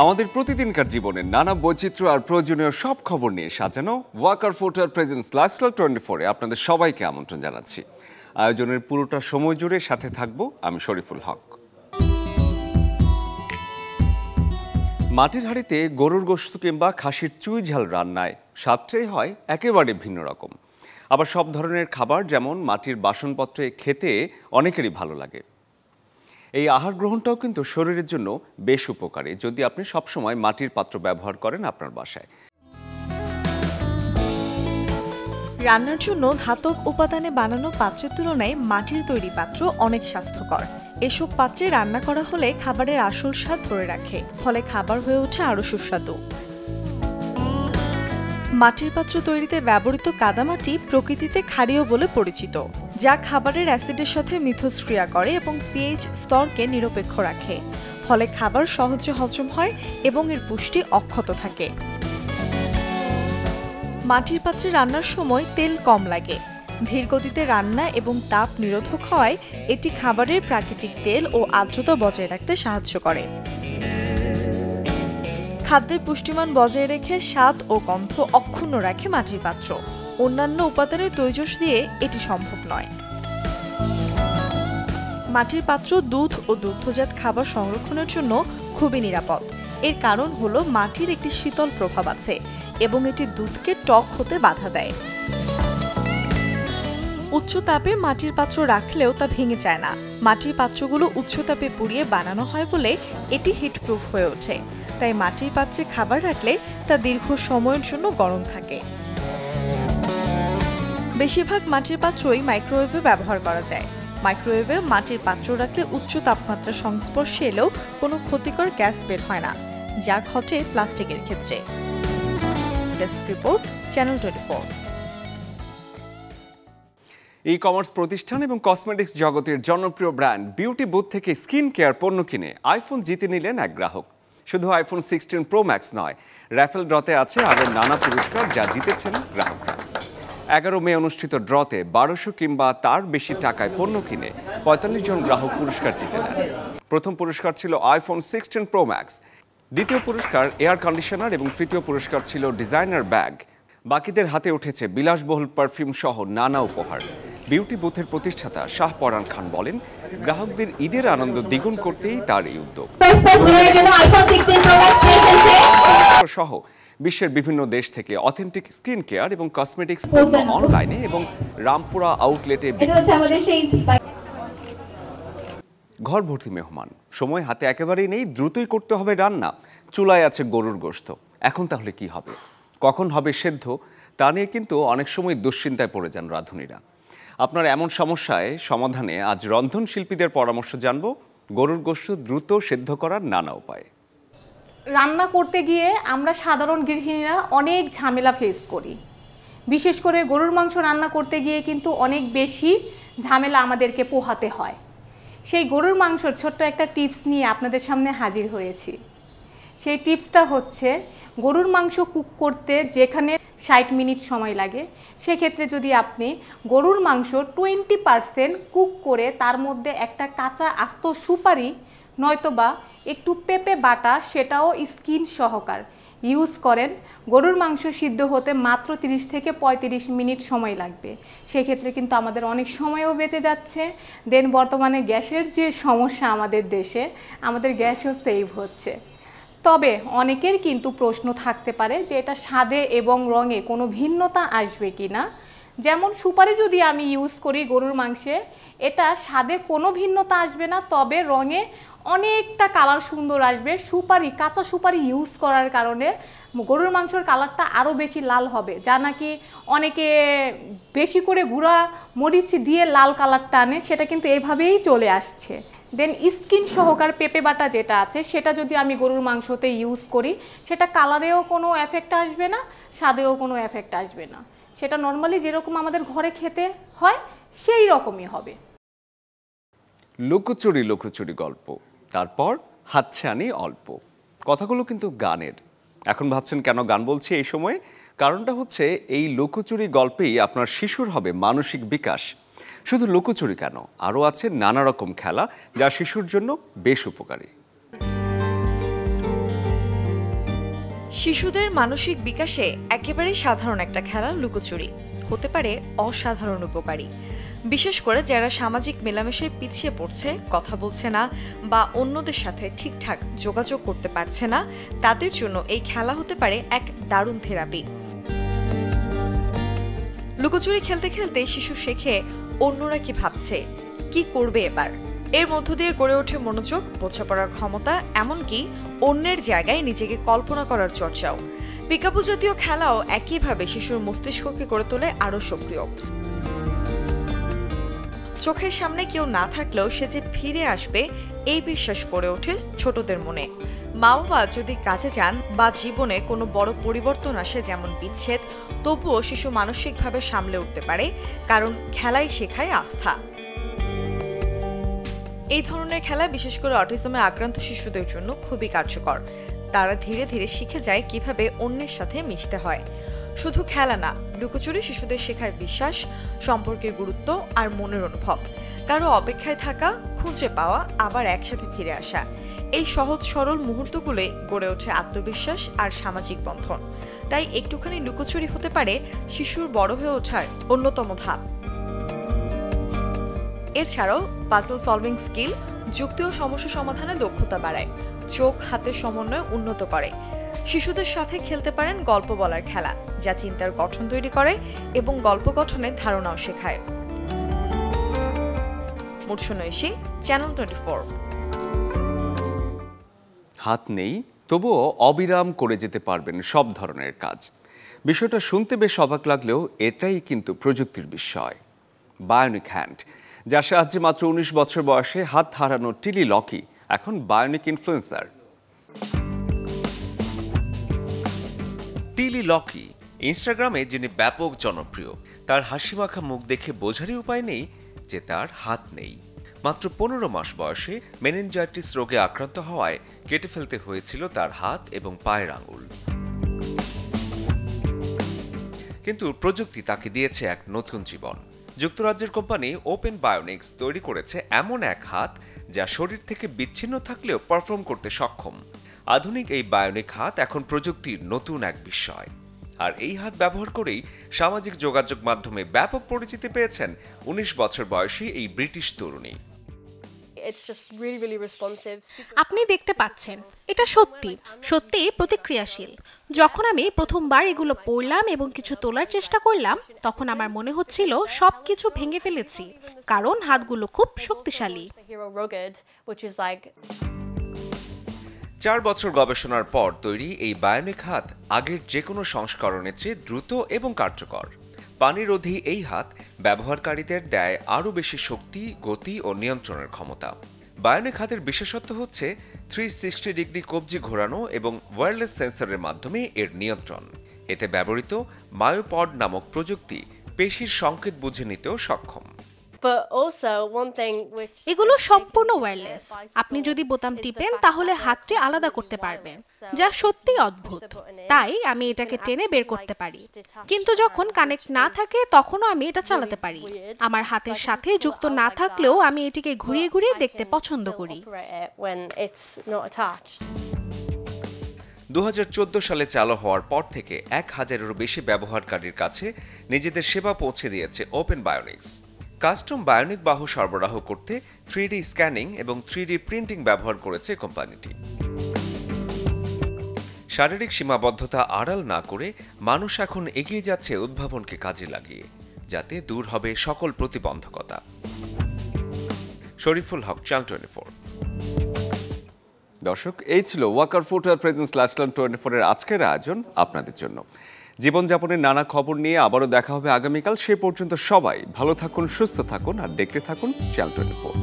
আমাদের প্রতিদিনকার জীবনের নানা বৈচিত্র্য আর প্রয়োজনীয় সব খবর নিয়ে সাজানো ওয়াকার ফুটার প্রেজেন্স লাইফস্টাইল 24-এ আপনাদের সবাইকে আমন্ত্রণ জানাচ্ছি। আয়োজনের পুরোটা সময় জুড়ে সাথে থাকবো আমি শরীফুল হক। মাটির হাঁড়িতে গরুর গোশত কিংবা খাসির চুই ঝাল রান্নায় স্বাদটাই হয় একেবারে ভিন্ন রকম। আবার সব ধরনের খাবার যেমন মাটির বাসনপত্রে খেতে অনেকেরই ভালো লাগে। এই আহার গ্রহণটাও কিন্তু শরীরের জন্য বেশ উপকারী যদি আপনি সবসময় মাটির পাত্র ব্যবহার করেন আপনার বাসায়। রান্নার জন্য ধাতব উপাদানে বানানো পাত্রের তুলনায় মাটির তৈরি পাত্র অনেক স্বাস্থ্যকর। এসব পাত্রে রান্না করা হলে খাবারের আসল স্বাদ ধরে রাখে, ফলে খাবার হয়ে ওঠে আরও সুস্বাদু। মাটির পাত্র তৈরিতে ব্যবহৃত কাদামাটি প্রকৃতিতে ক্ষারীয় বলে পরিচিত, যা খাবারের অ্যাসিডের সাথে মিথস্ক্রিয়া করে এবং পিএইচ স্তরকে নিরপেক্ষ রাখে, ফলে খাবার সহজে হজম হয় এবং এর পুষ্টি অক্ষত থাকে। মাটির পাত্রে রান্নার সময় তেল কম লাগে, ধীর গতিতে রান্না এবং তাপ নিরোধক হওয়ায় এটি খাবারের প্রাকৃতিক তেল ও আর্দ্রতা বজায় রাখতে সাহায্য করে। খাদ্যের পুষ্টিমান বজায় রেখে স্বাদ ও গন্ধ অক্ষুণ্ণ রাখে মাটির পাত্র। অন্যান্য উপাদানের তৈজস দিয়ে এটি সম্ভব নয়। মাটির পাত্র দুধ ও দুগ্ধজাত খাবার সংরক্ষণের জন্য খুবই নিরাপদ। এর কারণ হলো মাটির একটি শীতল প্রভাব আছে এবং এটি দুধকে টক হতে বাধা দেয়। উচ্চ তাপে মাটির পাত্র রাখলেও তা ভেঙে যায় না। মাটির পাত্রগুলো উচ্চ তাপে পুড়িয়ে বানানো হয় বলে এটি হিটপ্রুফ হয়ে ওঠে, তাই মাটির পাত্রে খাবার রাখলে তা দীর্ঘ সময়ের জন্য গরম থাকে। বেশিরভাগ মাটির পাত্রই মাইক্রোওয়েভে ব্যবহার করা যায়। মাইক্রোওয়েভে মাটির পাত্র রাখলে উচ্চ তাপমাত্রার সংস্পর্শে এলেও কোনো ক্ষতিকর গ্যাস বের হয় না, যা ঘটে প্লাস্টিকের ক্ষেত্রে। Desk report, channel 24। E commerce প্রতিষ্ঠান এবং কসমেটিক্স জগতের জনপ্রিয় ব্র্যান্ড বিউটি বুথ থেকে স্কিন কেয়ার পণ্য কিনে আইফোন জিতে নিলেন এক গ্রাহক। শুধু আইফোন 16 প্রো ম্যাক্স নয়, র্যাফেল ড্রতে আছে আরও নানা পুরস্কার যা জিতেছেন গ্রাহকরা। 11 মে অনুষ্ঠিত ড্রতে 1200 কিংবা তার বেশি টাকায় পণ্য কিনে 45 জন গ্রাহক পুরস্কার জিতে নেন। প্রথম পুরস্কার ছিল আইফোন 16 প্রো ম্যাক্স, দ্বিতীয় পুরস্কার এয়ার কন্ডিশনার এবং তৃতীয় পুরস্কার ছিল ডিজাইনার ব্যাগ। বাকিদের হাতে উঠেছে বিলাসবহুল পারফিউম সহ নানা উপহার। বিউটি বুথের প্রতিষ্ঠাতা শাহ পরান খান বলেন, গ্রাহকদের ঈদের আনন্দ দ্বিগুণ করতেই তার এই উদ্যোগ। সহ বিশ্বের বিভিন্ন দেশ থেকে অথেন্টিক স্কিন কেয়ার এবং কসমেটিক্স পণ্য অনলাইনে এবং রামপুরা আউটলেটে ঘর ভর্তি মেহমান। সময় হাতে একেবারেই নেই, দ্রুতই করতে হবে রান্না। চুলায় আছে গরুর গোশত, এখন তাহলে কি হবে, কখন হবে সেদ্ধ, তা নিয়ে কিন্তু অনেক সময় দুশ্চিন্তায় পড়ে যান রাঁধুনিরা। আপনার এমন সমস্যায় সমাধানে আজ রন্ধন শিল্পীদের পরামর্শ জানব গরুর গোশত দ্রুত সেদ্ধ করার নানা উপায়। রান্না করতে গিয়ে আমরা সাধারণ গৃহিণীরা অনেক ঝামেলা ফেস করি। বিশেষ করে গরুর মাংস রান্না করতে গিয়ে কিন্তু অনেক বেশি ঝামেলা আমাদেরকে পোহাতে হয়। সেই গরুর মাংসর ছোট্ট একটা টিপস নিয়ে আপনাদের সামনে হাজির হয়েছি। সেই টিপসটা হচ্ছে, গরুর মাংস কুক করতে যেখানে 60 মিনিট সময় লাগে, সেক্ষেত্রে যদি আপনি গরুর মাংস 20% কুক করে তার মধ্যে একটা কাঁচা আস্ত সুপারি নয়তোবা একটু পেঁপে বাটা, সেটাও স্কিন সহকার ইউজ করেন, গরুর মাংস সিদ্ধ হতে মাত্র 30 থেকে 35 মিনিট সময় লাগবে। সেক্ষেত্রে কিন্তু আমাদের অনেক সময়ও বেঁচে যাচ্ছে। দেন বর্তমানে গ্যাসের যে সমস্যা আমাদের দেশে, আমাদের গ্যাসও সেভ হচ্ছে। তবে অনেকের কিন্তু প্রশ্ন থাকতে পারে যে এটা স্বাদে এবং রঙে কোনো ভিন্নতা আসবে কি না। যেমন সুপারি যদি আমি ইউজ করি গরুর মাংসে, এটা স্বাদে কোনো ভিন্নতা আসবে না, তবে রঙে অনেকটা কালার সুন্দর আসবে। সুপারি, কাঁচা সুপারি ইউজ করার কারণে গরুর মাংসের কালারটা আরও বেশি লাল হবে, যা নাকি অনেকে বেশি করে গুঁড়া মরিচ দিয়ে লাল কালারটা আনে, সেটা কিন্তু এইভাবেই চলে আসছে। দেন স্কিন সহকার পেঁপে বাটা যেটা আছে, সেটা যদি আমি গরুর মাংসতে ইউজ করি, সেটা কালারেও কোনো এফেক্ট আসবে না, স্বাদেও কোনো এফেক্ট আসবে না। সেটা নর্মালি যেরকম আমাদের ঘরে খেতে হয় সেই রকমই হবে। লুকোচুরি লুকোচুরি গল্প, তারপর হাতছানি অল্প, কথাগুলো কিন্তু গানের। এখন ভাবছেন কেন গান বলছি এই সময়ে? কারণটা হচ্ছে, এই লুকোচুরি গল্পেই আপনার শিশুর হবে মানসিক বিকাশ। শুধু লুকোচুরি কেন, আরও আছে নানা রকম খেলা যা শিশুর জন্য বেশ উপকারী। শিশুদের মানসিক বিকাশে একেবারে সাধারণ একটা খেলা লুকোচুরি হতে পারে অসাধারণ উপকারী, বিশেষ করে যারা সামাজিক মেলামেশায় পিছিয়ে পড়ছে, কথা বলছে না বা অন্যদের সাথে ঠিকঠাক যোগাযোগ করতে পারছে না, তাদের জন্য এই খেলা হতে পারে এক দারুণ থেরাপি। লুকোচুরি খেলতে খেলতে শিশু শেখে অন্যরা কি ভাবছে, কি করবে এবার। এর মধ্য দিয়ে গড়ে ওঠে মনোযোগ, বোঝাপড়ার ক্ষমতা, এমনকি অন্যের জায়গায় নিজেকে কল্পনা করার চর্চাও। পিকাবু জাতীয় খেলাও একইভাবে শিশুর মস্তিষ্ককে করে তোলে আরও সক্রিয়। চোখের সামনে কেউ না থাকলেও সে যে ফিরে আসবে এই বিশ্বাস গড়ে ওঠে ছোটদের মনে। মা বাবা যদি কাজে যান বা জীবনে কোনো বড় পরিবর্তন আসে, যেমন বিচ্ছেদ, তবুও শিশু মানসিকভাবে সামলে উঠতে পারে, কারণ খেলাই শেখায় আস্থা। এই ধরনের খেলা বিশেষ করে অটিজমে আক্রান্ত শিশুদের জন্য খুবই কার্যকর। তারা ধীরে ধীরে শিখে যায় কিভাবে অন্যের সাথে মিশতে হয়। শুধু খেলা না, লুকোচুরি শিশুদের শেখায় বিশ্বাস, সম্পর্কের গুরুত্ব আর মনের অনুভব, কারো অপেক্ষায় থাকা, খুঁজে পাওয়া, আবার একসাথে ফিরে আসা। এই সহজ সরল মুহূর্তগুলোই গড়ে ওঠে আত্মবিশ্বাস আর সামাজিক বন্ধন। তাই একটুখানি লুকোচুরি হতে পারে শিশুর বড় হয়ে ওঠার অন্যতম ধাপ। এছাড়াও পাজল সলভিং স্কিল, যুক্তি ও সমস্যা সমাধানে দক্ষতা বাড়ায়, চোখ হাতের সমন্বয় উন্নত করে। শিশুদের সাথে খেলতে পারেন গল্প বলার খেলা, যা চিন্তার গঠন তৈরি করে এবং গল্প গঠনের ধারণাও শেখায়। মুর্শনৈশী, চ্যানেল 24। হাত নেই, তবুও অবিরাম করে যেতে পারবেন সব ধরনের কাজ। বিষয়টা শুনতে বেশ অবাক লাগলেও এটাই কিন্তু প্রযুক্তির বিষয়। বায়োনিক হ্যান্ড, যার সাহায্যে মাত্র 19 বছর বয়সে হাত হারানো টিলি লকি এখন বায়োনিক ইনফ্লুয়েন্সার। টিলি লকি ইনস্টাগ্রামে যিনি ব্যাপক জনপ্রিয়, তার হাসিমাখা মুখ দেখে বোঝারই উপায় নেই যে তার হাত নেই। মাত্র 15 মাস বয়সে মেনিনজাইটিস রোগে আক্রান্ত হওয়ায় কেটে ফেলতে হয়েছিল তার হাত এবং পায়ের আঙুল। কিন্তু প্রযুক্তি তাকে দিয়েছে এক নতুন জীবন। যুক্তরাজ্যের কোম্পানি ওপেন বায়োনিক্স তৈরি করেছে এমন এক হাত যা শরীর থেকে বিচ্ছিন্ন থাকলেও পারফর্ম করতে সক্ষম। আধুনিক এই বায়োনিক হাত এখন প্রযুক্তির নতুন এক বিস্ময়। আর এই হাত ব্যবহার করেই সামাজিক যোগাযোগ মাধ্যমে ব্যাপক পরিচিতি পেয়েছেন 19 বছর বয়সী এই ব্রিটিশ তরুণী। আপনি দেখতে পাচ্ছেন, এটা সত্যি সত্যি প্রতিক্রিয়াশীল। যখন আমি প্রথমবার এগুলো পরলাম এবং কিছু তোলার চেষ্টা করলাম, তখন আমার মনে হচ্ছিল সবকিছু ভেঙে ফেলেছি, কারণ হাতগুলো খুব শক্তিশালী। 4 বছর গবেষণার পর তৈরি এই বায়োনিক হাত আগের যে কোনো সংস্করণের চেয়ে দ্রুত এবং কার্যকর। পানিরোধী এই হাত ব্যবহারকারীদের দেয় আরও বেশি শক্তি, গতি ও নিয়ন্ত্রণের ক্ষমতা। বায়োনিক হাতের বিশেষত্ব হচ্ছে 360 ডিগ্রি কবজি ঘোরানো এবং ওয়্যারলেস সেন্সরের মাধ্যমে এর নিয়ন্ত্রণ। এতে ব্যবহৃত মায়োপড নামক প্রযুক্তি পেশির সংকেত বুঝে নিতেও সক্ষম। এগুলো সম্পূর্ণ ওয়্যারলেস। আপনি যদি বোতাম টিপেন তাহলে হাতটি আলাদা করতে পারবেন, যা সত্যি অদ্ভুত। তাই আমি এটাকে টেনে বের করতে পারি, কিন্তু যখন কানেক্ট না থাকে তখনও আমি এটা চালাতে পারি। আমার হাতের সাথে যুক্ত না থাকলেও আমি এটিকে ঘুরিয়ে ঘুরিয়ে দেখতে পছন্দ করি। 2014 সালে চালু হওয়ার পর থেকে 1000-এরও বেশি ব্যবহারকারীর কাছে নিজেদের সেবা পৌঁছে দিয়েছে ওপেন বায়োনিক্স। কাস্টম বায়োনিক বাহু সরবরাহ করতে 3D স্ক্যানিং এবং 3D প্রিন্টিং ব্যবহার করেছে কোম্পানিটি। শারীরিক সীমাবদ্ধতা আড়াল না করে মানুষ এখন এগিয়ে যাচ্ছে উদ্ভাবনকে কাজে লাগিয়ে, যাতে দূর হবে সকল প্রতিবন্ধকতা। শরীফুল হক, চ্যানেল 24। দর্শক, এই ছিল ওয়াকার ফুটওয়্যার প্রেজেন্স লাইফস্টাইল 24 এর আজকের আয়োজন আপনাদের জন্য। জীবনযাপনের নানা খবর নিয়ে আবারও দেখা হবে আগামীকাল। সে পর্যন্ত সবাই ভালো থাকুন, সুস্থ থাকুন আর দেখতে থাকুন চ্যানেল 24।